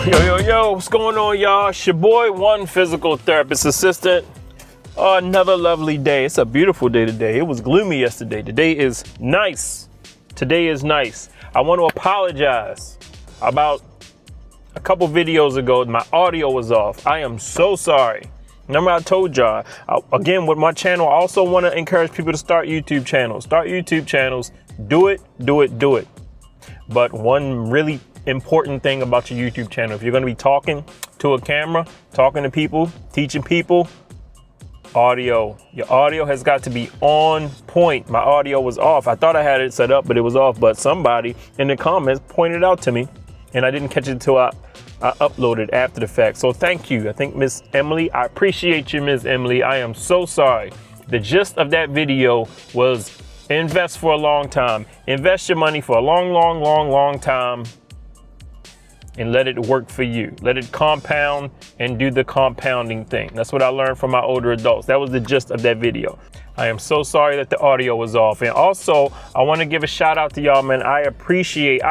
Yo, what's going on, y'all? It's your boy, one physical therapist assistant. Another lovely day. It's a beautiful day today. It was gloomy yesterday. Today is nice. I want to apologize about a couple videos ago. My audio was off. I am so sorry. Remember I told y'all, again, with my channel, I also want to encourage people to start YouTube channels. Do it. But one really important thing about your YouTube channel, if you're going to be talking to a camera, talking to people, teaching people, audio. Your audio has got to be on point. My audio was off. I thought I had it set up, but it was off. But somebody in the comments pointed out to me, and I didn't catch it until I uploaded after the fact. So thank you. I think Miss Emily, I appreciate you, Miss Emily. I am so sorry. The gist of that video was invest for a long time. Invest your money for a long time and let it work for you. Let it compound and do the compounding thing. That's what I learned from my older adults. That was the gist of that video. I am so sorry that the audio was off. And also, I want to give a shout out to y'all, man. I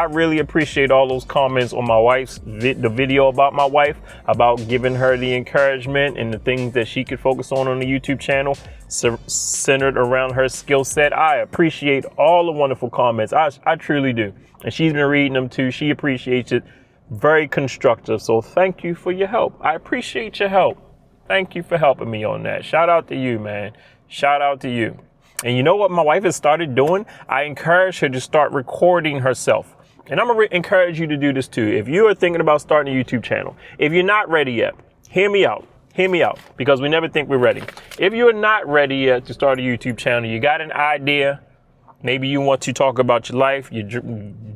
really appreciate all those comments on my wife's the video about my wife, about giving her the encouragement and the things that she could focus on the YouTube channel centered around her skill set. I appreciate all the wonderful comments. I truly do. And she's been reading them too. She appreciates it. Very constructive. So thank you for your help. I appreciate your help. Thank you for helping me on that. Shout out to you, man. Shout out to you. And you know what my wife has started doing? I encourage her to start recording herself. And I'm going to encourage you to do this too. If you are thinking about starting a YouTube channel, if you're not ready yet, hear me out, because we never think we're ready. If you're not ready yet to start a YouTube channel, you got an idea. Maybe you want to talk about your life, your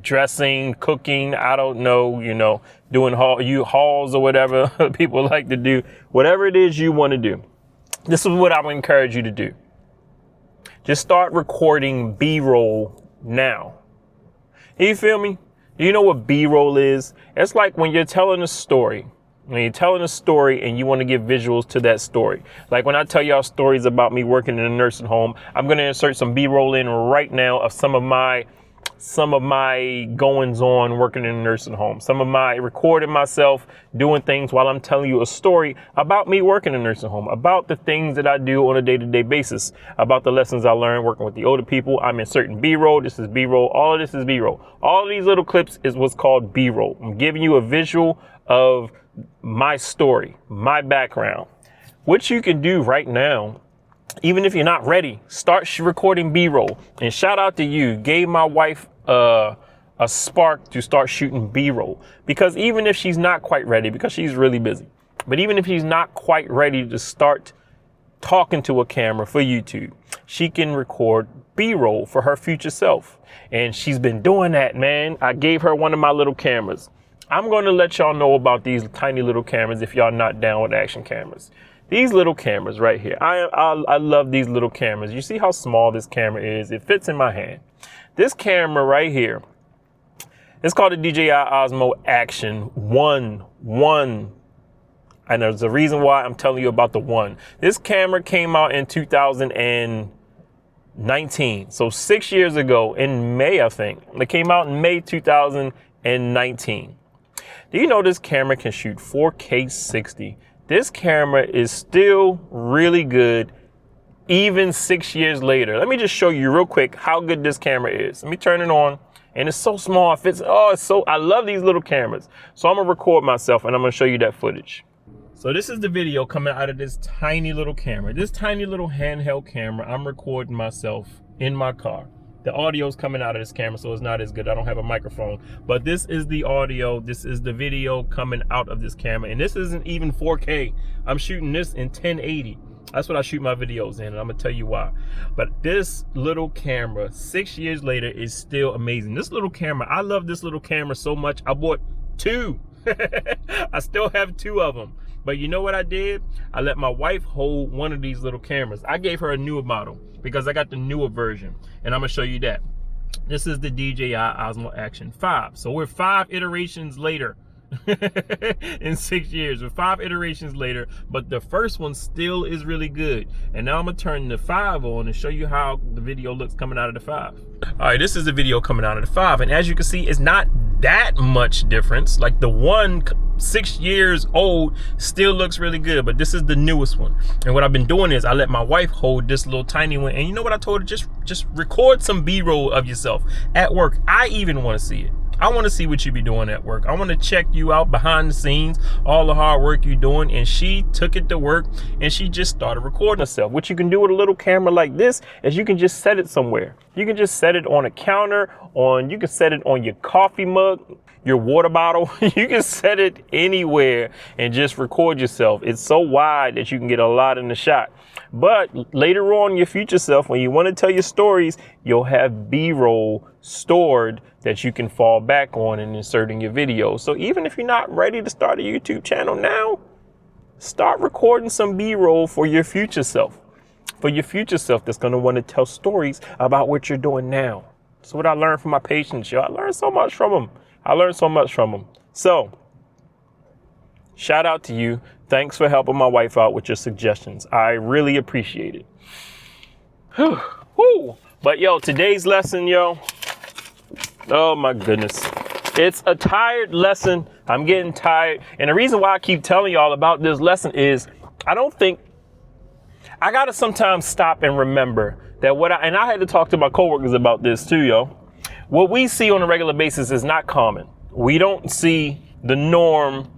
dressing, cooking, I don't know, doing hauls or whatever people like to do. Whatever it is you want to do. This is what I would encourage you to do. Just start recording B-roll now. You feel me? Do you know what B-roll is? It's like when you're telling a story. When you're telling a story and you want to give visuals to that story. Like when I tell y'all stories about me working in a nursing home, I'm going to insert some B-roll in right now of some of my goings on working in a nursing home. Some of my recording myself doing things while I'm telling you a story about me working in a nursing home, about the things that I do on a day-to-day basis, about the lessons I learned working with the older people. I'm inserting B-roll. This is B-roll. All of this is B-roll. All of these little clips is what's called B-roll. I'm giving you a visual of my story, my background. What you can do right now, even if you're not ready, start recording B-roll. And shout out to you, gave my wife a spark to start shooting B-roll. Because even if she's not quite ready, because she's really busy, but even if she's not quite ready to start talking to a camera for YouTube, she can record B-roll for her future self. And she's been doing that, man. I gave her one of my little cameras. I'm going to let y'all know about these tiny little cameras if y'all not down with action cameras. These little cameras right here. I love these little cameras. You see how small this camera is? It fits in my hand. This camera right here, it's called the DJI Osmo Action 1. And there's a reason why I'm telling you about the 1. This camera came out in 2019. So 6 years ago in May, I think. It came out in May 2019. Do you know this camera can shoot 4K 60? This camera is still really good even 6 years later. Let me just show you real quick how good this camera is. Let me turn it on. And it's so small. I love these little cameras. So I'm going to record myself and I'm going to show you that footage. So this is the video coming out of this tiny little camera. This tiny little handheld camera, I'm recording myself in my car. The audio is coming out of this camera, so it's not as good. I don't have a microphone, but this is the audio. This is the video coming out of this camera, and this isn't even 4K. I'm shooting this in 1080. That's what I shoot my videos in, and I'm gonna tell you why. But this little camera, 6 years later, is still amazing. This little camera, I love this little camera so much. I bought 2. I still have 2 of them. But you know what I did? I let my wife hold one of these little cameras. I gave her a newer model because I got the newer version, and I'm gonna show you that. This is the DJI Osmo Action 5. So we're 5 iterations later in 6 years. We're 5 iterations later, but the first one still is really good. And now I'm gonna turn the 5 on and show you how the video looks coming out of the 5. All right, this is the video coming out of the 5, and as you can see, it's not that much difference. Like the one 6 years old still looks really good, but this is the newest one. And what I've been doing is I let my wife hold this little tiny one, and you know what I told her? Just record some B-roll of yourself at work. I even want to see it. I want to see what you be doing at work. I want to check you out behind the scenes, all the hard work you're doing. And she took it to work and she just started recording herself. What you can do with a little camera like this is you can just set it somewhere. You can just set it on a counter, you can set it on your coffee mug, your water bottle. You can set it anywhere and just record yourself. It's so wide that you can get a lot in the shot. But later on, your future self, when you want to tell your stories, you'll have B-roll stored that you can fall back on and insert in your video. So even if you're not ready to start a YouTube channel now, start recording some B-roll for your future self. For your future self that's going to want to tell stories about what you're doing now. So what I learned from my patients, yo, I learned so much from them. So shout out to you. Thanks for helping my wife out with your suggestions. I really appreciate it. Whew. But yo, today's lesson, yo. Oh my goodness. It's a tired lesson. I'm getting tired. And the reason why I keep telling y'all about this lesson is I gotta sometimes stop and remember that and I had to talk to my coworkers about this too, yo. What we see on a regular basis is not common. We don't see the norm.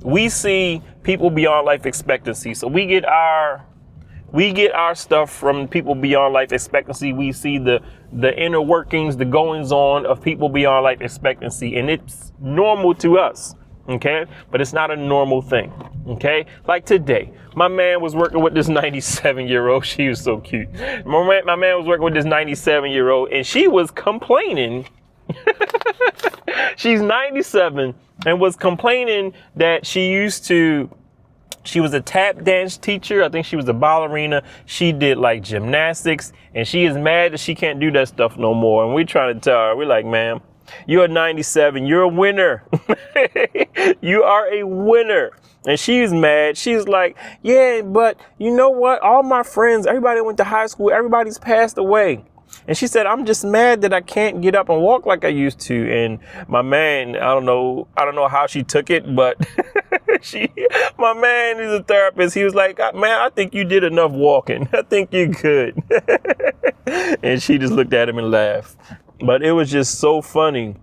We see people beyond life expectancy. So we get our stuff from people beyond life expectancy. We see the inner workings, the goings on of people beyond life expectancy, and it's normal to us. Okay, but it's not a normal thing. Okay, like today, my man was working with this 97-year-old. She was so cute. My man was working with this 97-year-old, and she was complaining. She's 97 and was complaining that she was a tap dance teacher. I think she was a ballerina. She did like gymnastics, and she is mad that she can't do that stuff no more. And we're trying to tell her, we're like, ma'am, you're 97. You're a winner. You are a winner. And she's mad. She's like, yeah, but you know what? All my friends, everybody went to high school. Everybody's passed away. And she said, I'm just mad that I can't get up and walk like I used to. And my man, I don't know how she took it, but my man is a therapist. He was like, man, I think you did enough walking. I think you could. And she just looked at him and laughed. But it was just so funny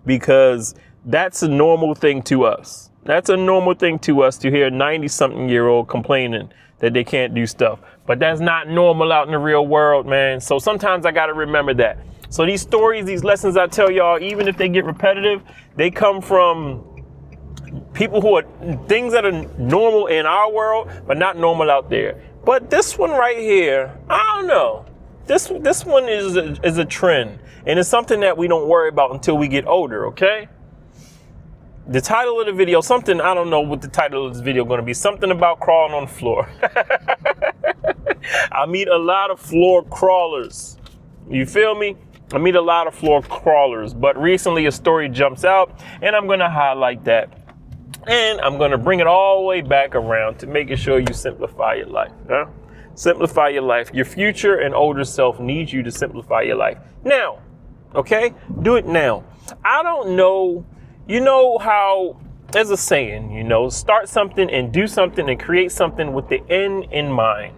because that's a normal thing to us. That's a normal thing to us to hear a 90-something-year-old complaining that they can't do stuff. But that's not normal out in the real world, man. So sometimes I got to remember that. So these stories, these lessons I tell y'all, even if they get repetitive, they come from people who are things that are normal in our world, but not normal out there. But this one right here, I don't know. This one is a trend, and it's something that we don't worry about until we get older, okay? The title of the video, something, I don't know what the title of this video is going to be, something about crawling on the floor. I meet a lot of floor crawlers. You feel me? I meet a lot of floor crawlers, but recently a story jumps out, and I'm going to highlight that. And I'm going to bring it all the way back around to making sure you simplify your life. Huh? Simplify your life. Your future and older self needs you to simplify your life. Now, okay? Do it now. I don't know. You know how, there's a saying, start something and do something and create something with the end in mind.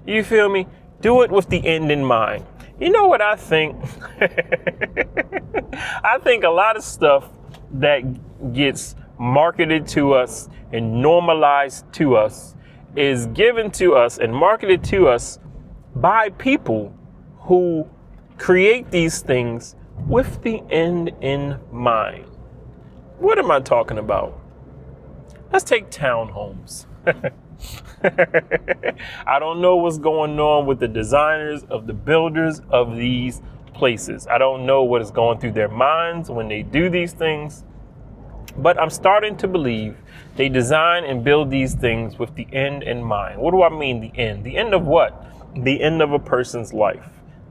You feel me? Do it with the end in mind. You know what I think? I think a lot of stuff that gets marketed to us and normalized to us is given to us and marketed to us by people who create these things with the end in mind. What am I talking about? Let's take townhomes. I don't know what's going on with the designers of the builders of these places. I don't know what is going through their minds when they do these things, but I'm starting to believe they design and build these things with the end in mind. What do I mean the end? The end of what? The end of a person's life.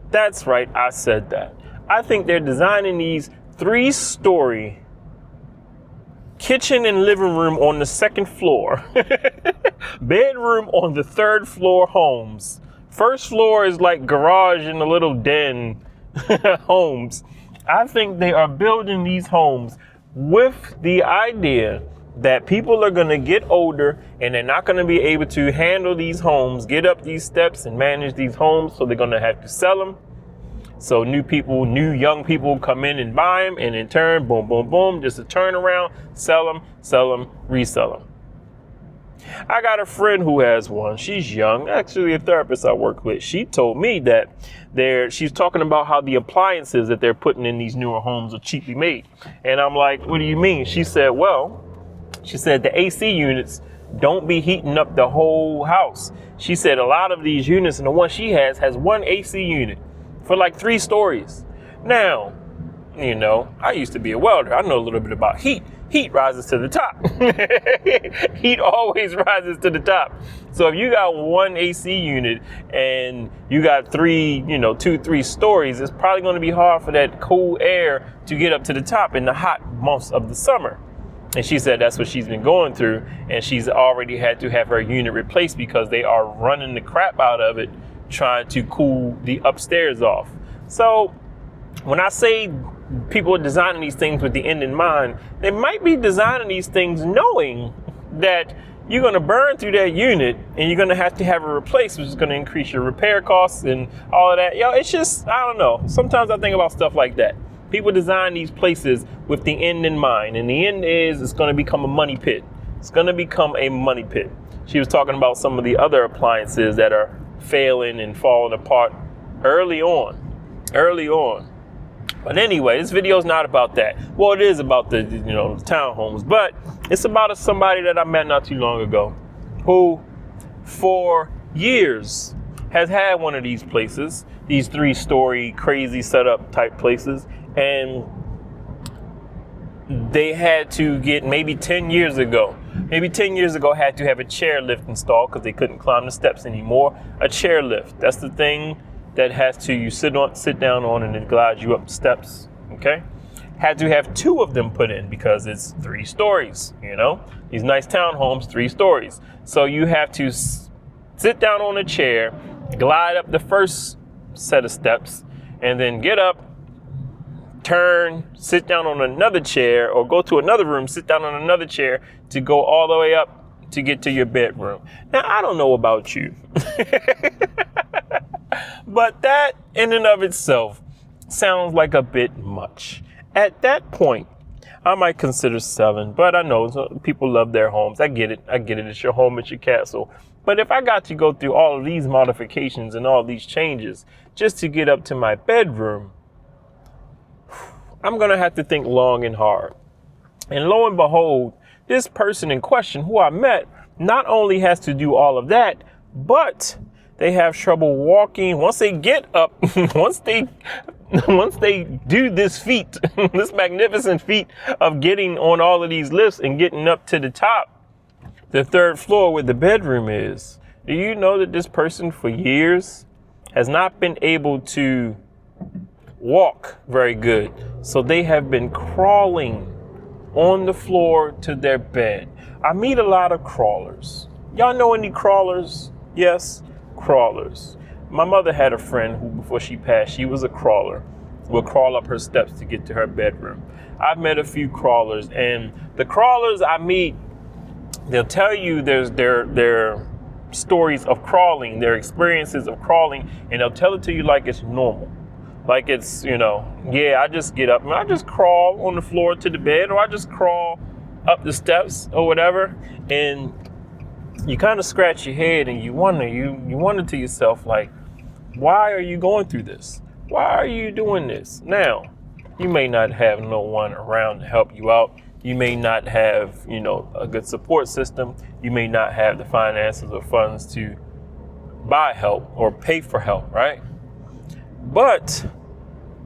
That's right, I said that. I think they're designing these 3-story kitchen and living room on the second floor, bedroom on the third floor homes. First floor is like garage and a little den homes. I think they are building these homes with the idea that people are going to get older and they're not going to be able to handle these homes, get up these steps and manage these homes. So they're going to have to sell them. So new young people come in and buy them, and in turn, boom, boom, boom, just a turnaround, sell them, resell them. I got a friend who has one. She's young, actually a therapist I work with. She told me that she's talking about how the appliances that they're putting in these newer homes are cheaply made. And I'm like, what do you mean? She said the AC units don't be heating up the whole house. She said a lot of these units, and the one she has one AC unit for like 3 stories. Now, I used to be a welder. I know a little bit about heat. Heat rises to the top. Heat always rises to the top. So if you got one AC unit and you got 2-3 stories, it's probably going to be hard for that cool air to get up to the top in the hot months of the summer. And she said that's what she's been going through, and she's already had to have her unit replaced because they are running the crap out of it trying to cool the upstairs off. So when I say people are designing these things with the end in mind, they might be designing these things knowing that you're going to burn through that unit and you're going to have it replaced, which is going to increase your repair costs and all of that. It's just, I don't know. Sometimes I think about stuff like that. People design these places with the end in mind, and the end is it's going to become a money pit. It's going to become a money pit. She was talking about some of the other appliances that are failing and falling apart early on. But anyway, this video is not about that. Well, it is about the townhomes, but it's about somebody that I met not too long ago who for years has had one of these places, these 3-story crazy setup type places, and they had to get maybe 10 years ago had to have a chairlift installed because they couldn't climb the steps anymore. A chairlift, that's the thing that you sit down on and it glides you up the steps. Okay, had to have 2 of them put in because it's 3 stories. These nice townhomes, 3 stories. So you have to sit down on a chair, glide up the first set of steps, and then get up, turn, sit down on another chair, or go to another room, sit down on another chair to go all the way up to get to your bedroom. Now, I don't know about you, but that in and of itself sounds like a bit much. At that point, I might consider selling, but I know people love their homes. I get it. It's your home, it's your castle. But if I got to go through all of these modifications and all these changes just to get up to my bedroom, I'm going to have to think long and hard. And lo and behold, this person in question who I met not only has to do all of that, but they have trouble walking. Once they get up, once they do this feat, this magnificent feat of getting on all of these lifts and getting up to the top, the 3rd floor where the bedroom is. Do you know that this person for years has not been able to walk very good? So they have been crawling on the floor to their bed. I meet a lot of crawlers. Y'all know any crawlers? Yes, crawlers. My mother had a friend who, before she passed, she was a crawler. Would crawl up her steps to get to her bedroom. I've met a few crawlers, and the crawlers I meet, they'll tell you their stories of crawling, their experiences of crawling, and they'll tell it to you like it's normal. Like it's, I just get up and I just crawl on the floor to the bed, or I just crawl up the steps or whatever. And you kind of scratch your head and you wonder to yourself, like, why are you going through this? Why are you doing this? Now, you may not have no one around to help you out. You may not have, a good support system. You may not have the finances or funds to buy help or pay for help, right? But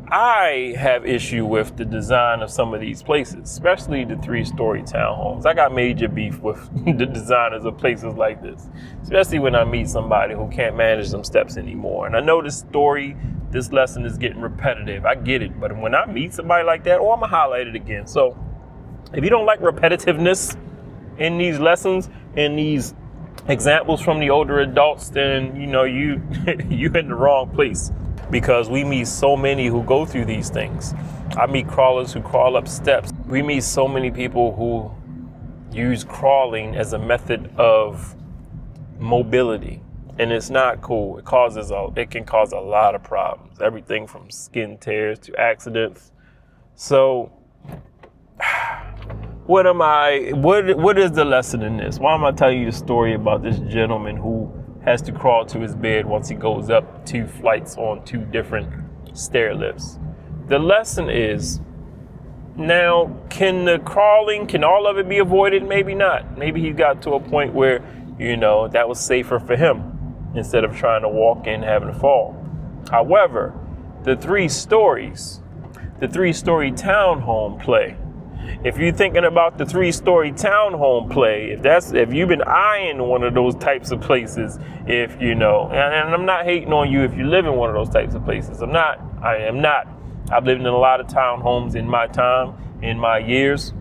I have issue with the design of some of these places, especially the 3-story townhomes. I got major beef with the designers of places like this, especially when I meet somebody who can't manage them steps anymore. And I know this lesson is getting repetitive. I get it. But when I meet somebody like that, I'm going to highlight it again. So If you don't like repetitiveness in these lessons, in these examples from the older adults, then you you're in the wrong place, because we meet so many who go through these things. I meet crawlers who crawl up steps. We meet so many people who use crawling as a method of mobility, and it's not cool. It can cause a lot of problems, everything from skin tears to accidents. So what is the lesson in this? Why am I telling you the story about this gentleman who has to crawl to his bed once he goes up 2 flights on 2 different stair lifts? The lesson is, now, can all of it be avoided? Maybe not. Maybe he got to a point where, that was safer for him instead of trying to walk in and having to fall. However, the 3-story townhome play, if you're thinking about the 3-story townhome play, if you've been eyeing one of those types of places, and I'm not hating on you if you live in one of those types of places. I am not. I've lived in a lot of townhomes in my time, in my years.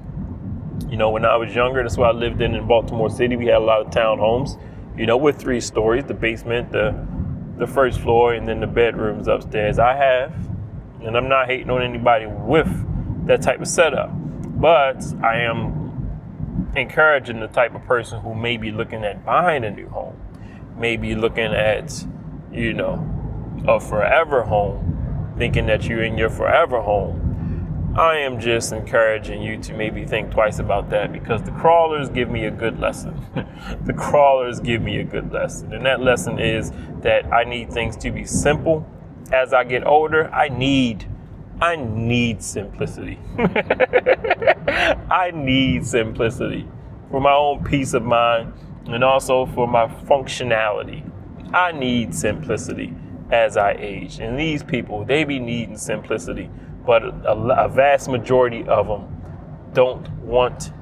When I was younger, that's what I lived in Baltimore City. We had a lot of townhomes, with 3 stories, the basement, the first floor, and then the bedrooms upstairs. I have, and I'm not hating on anybody with that type of setup, but I am encouraging the type of person who may be looking at buying a new home, maybe looking at, a forever home, thinking that you're in your forever home. I am just encouraging you to maybe think twice about that, because the crawlers give me a good lesson. The crawlers give me a good lesson. And that lesson is that I need things to be simple. As I get older, I need simplicity. I need simplicity for my own peace of mind and also for my functionality. I need simplicity as I age. And these people, they be needing simplicity, but a vast majority of them don't want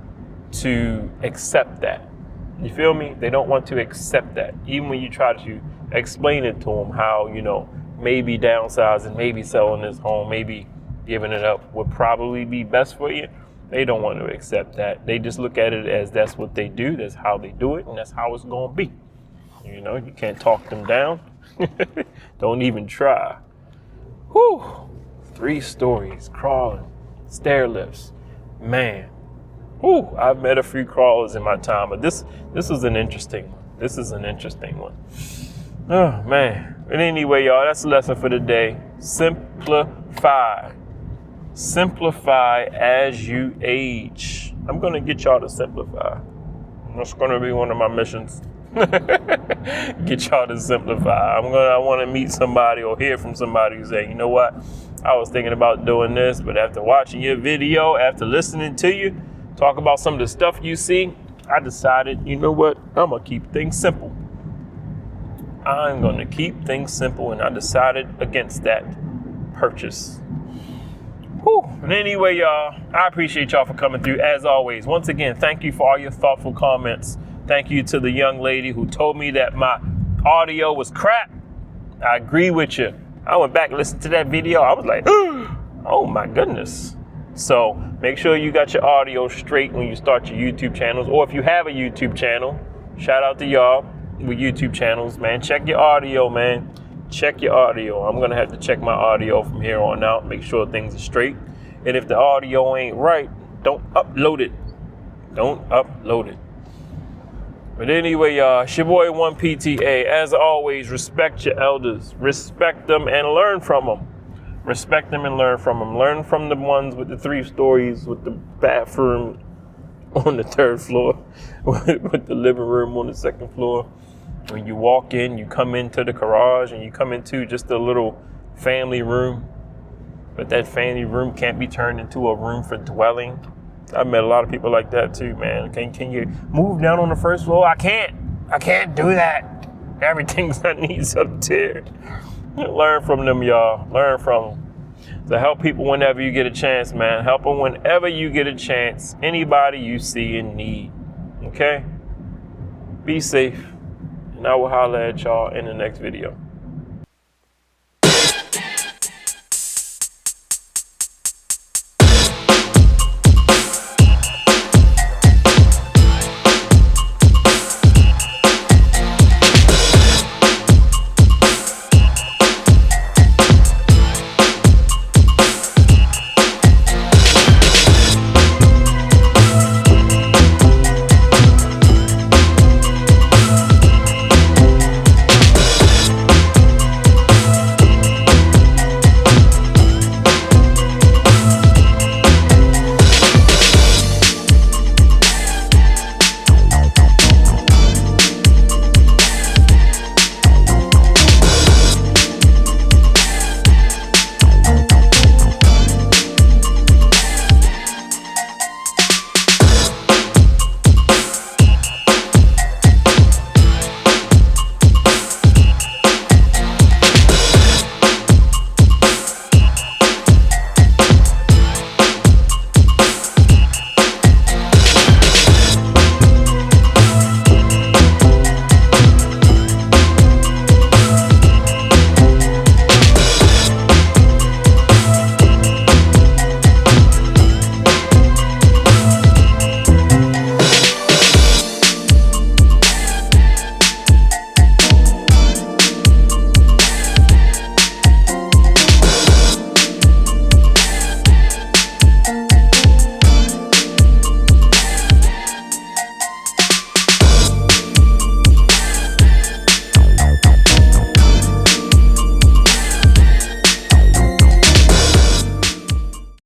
to accept that. You feel me? They don't want to accept that. Even when you try to explain it to them how, maybe downsizing, maybe selling this home, maybe giving it up would probably be best for you, they don't want to accept that. They just look at it as that's what they do, that's how they do it, and that's how it's going to be. You can't talk them down. Don't even try. Whew. 3 stories, crawling, stair lifts. Man. Whew. I've met a few crawlers in my time, but this is an interesting one. This is an interesting one. Oh, man. But anyway, y'all, that's the lesson for today. Simplify. Simplify as you age. I'm going to get y'all to simplify. That's going to be one of my missions. Get y'all to simplify. I want to meet somebody or hear from somebody who say, you know what, I was thinking about doing this, but after watching your video, after listening to you talk about some of the stuff you see, I decided, you know what, I'm going to keep things simple. I'm going to keep things simple, and I decided against that purchase. Whew. And anyway, y'all, I appreciate y'all for coming through. As always, once again, thank you for all your thoughtful comments. Thank you to the young lady who told me that my audio was crap. I agree with you. I went back and listened to that video. I was like, oh my goodness. So make sure you got your audio straight when you start your YouTube channels. Or if you have a YouTube channel, shout out to y'all with YouTube channels, man. Check your audio, man. Check your audio. I'm going to have to check my audio from here on out. Make sure things are straight. And if the audio ain't right, don't upload it. Don't upload it. But anyway, y'all, it's your boy 1PTA. As always, respect your elders. Respect them and learn from them. Respect them and learn from them. Learn from the ones with the 3 stories, with the bathroom on the 3rd floor, with the living room on the 2nd floor. When you walk in, you come into the garage and you come into just a little family room. But that family room can't be turned into a room for dwelling. I've met a lot of people like that too, man. Can you move down on the 1st floor? I can't do that. Everything's that needs up there. Learn from them, y'all. Learn from them. So help people whenever you get a chance, man. Help them whenever you get a chance. Anybody you see in need. Okay? Be safe. And I will holler at y'all in the next video.